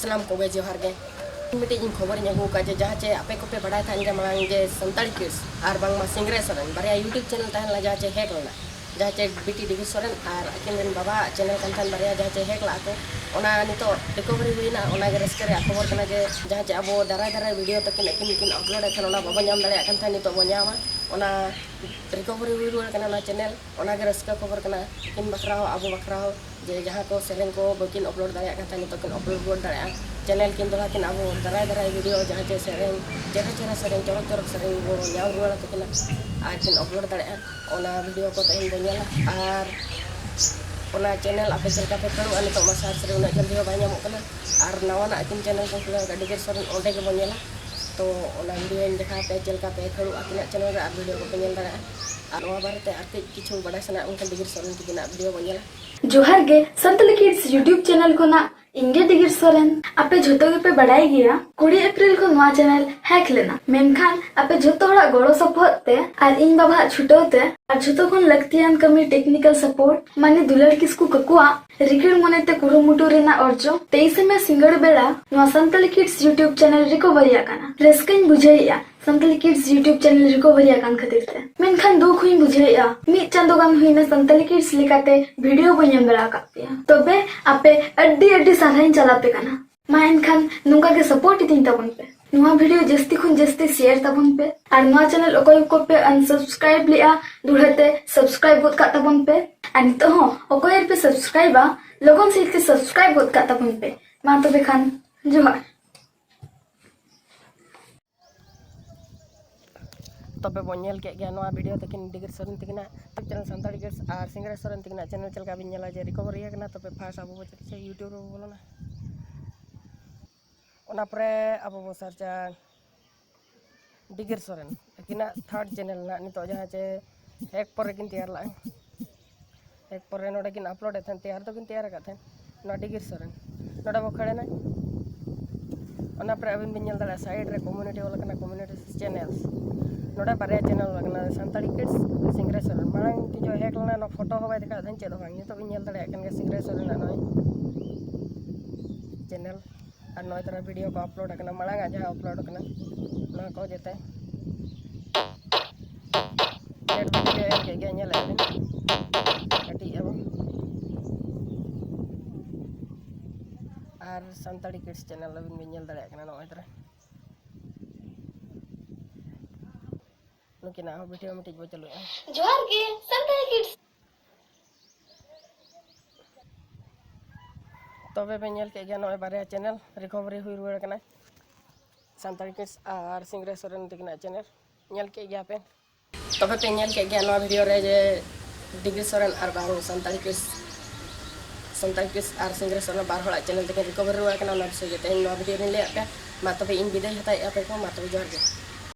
सलाम को जोहार गे मिट्टी खबर अगू का जहाँ चे आपे को पे बड़ा था इनके मांग जे संताली किड्स और बांगमा सिंगरे सोरेन बारे यूट्यूब चैनल तहन जहाँ चे हैक लना जहाँ चे बीटी डिगी सोरेन और अकिन बाबा चैनल कान थान बारे जहाँ चे हैक ला को ओना नितो रिकवरी हुईना ओना गे रस्के रे खबर कना जे जहाँ चे अब दाराय दाराय वीडियो तकिन अकिन अपलोड एथन ओना बाबा नाम दाड़े कान थान नितो बन्यामा ओना रिकवरी हुई रुआर कना ना चैनल ओना गे रस्के खबर कना किन बखरा हो अब बखरा हो जे जहाँ को सेरेन को बकिन अपलोड दाड़े कान थान नितो किन अपलोड रुआर दाड़े चैनल किन दोला किन अब दाराय दाराय वीडियो जहाँ चे सेरेन चेहरा चेहरा सेरेन चरक चरक सेरेन वो नाम रुआर तकिन आज किन अपलोड दाड़े ओना वीडियो को तहिन बन्याला और ओना चैनल आपे चलका पे करू अने तो मसार सरे उना जल्दी हो बाय नामो कना और नवाना अकिन चैनल को खुला गाड़ी के सरे ओंडे के बन्याला तो ओना वीडियो इन देखा पे चलका पे करू अकिन चैनल रे वीडियो को पेल दाड़ा और ओना बारे ते आते किछु बड़ा सना उनका डिगर सरे तिना वीडियो बन्याला जोहार गे संतली किड्स यूट्यूब चैनल को ना इंडिया डिगर सोरेन आपे झोतो के पे बड़ाई गया 20 अप्रैल को नवा चैनल हैक लेना मेनखान आपे झोतो हड़ा गड़ो सपोर्ट ते और इन बाबा छुटोते और झोतो खन लगतियान कमी टेक्निकल सपोर्ट माने दुलर किसकु ककुआ रिकेड मनेते कुरुमुटु रेना अर्जो 23 में सिंगड़ बेड़ा नवा संतली किड्स यूट्यूब चैनल रिकवरी आकाना रेस्किन बुझाइया संतली किड्स यूट्यूब चैनल रिकवरी आकान खातिर ते मेनखान दुख हुई बुझाइया मी चांदो गान हुईना संतली किड्स लेकाते वीडियो बन्यम बड़ा कापिया तबे आपे अड्डी अड्डी साराइन चलापे काना मा एनखान नुंका के सपोर्ट इतिन तबन पे नुआ वीडियो जस्ती खुन जस्ती शेयर तबन पे और नुआ चैनल अकोय को पे अनसब्सक्राइब लिया दुढ़ते सब्सक्राइब गोद का तबन पे और तो हो अकोय पे सब्सक्राइबा लोगन से के सब्सक्राइब गोद का तबन पे मा तो बेखान जोहार तबे बन्यल के गया नवा वीडियो तकिन डिगर सरेन तिकना चैनल संताली किड्स और सिंगरे सरेन तिकना चैनल चलका बिन नेला जे रिकवरी है तबे फास्ट अब बचे यूट्यूब रे बोलोना ओना परे अब बो सर्चा डिगर सरेन किना थर्ड चैनल ना नितो जहाँ चे एक पर किन तैयार ला एक पर नोडे किन अपलोड एथन तैयार तो किन तैयार का थे ना डिगर सरेन नोडे बो खड़े ना ओना परे अबिन बिन नेल दाड़ा साइड रे कम्युनिटी वाला कना कम्युनिटी चैनल्स नोडे बारे चैनल लगना संताली किड्स सिंगरे सरेन मांग ती जो हैक लना नो फोटो हो बाय देखा धन चे दो भांग तो बिन नेल दाड़ा कन सिंगरे सरेन ना चैनल और नई तरह वीडियो को अपलोड करना मांगा जहाँ अपलोड करना ना को जेते डेट वीडियो एम के गया ले कटी अब और संताली किड्स चैनल लबिन बिन नेल दाड़ा करना नई तरह नुकिना वीडियो में ठीक चलो जोहार गे संतली किड्स तबे पे नेल के गया नय बारे चैनल रिकवरी हुई रुआर कना संताली किड्स और सिंगरे सरेन तिकना चैनल नेल के गया पे तबे पे नेल के गया नवा वीडियो रे जे डिग्री सरेन और बारो संताली किड्स और सिंगरे सरेन बार हड़ा चैनल तिकन रिकवरी रुआर कना ना से ते नवा वीडियो रे ले आपे मा तबे इन विदाय हताय आपे को मा तबे जोहार गे।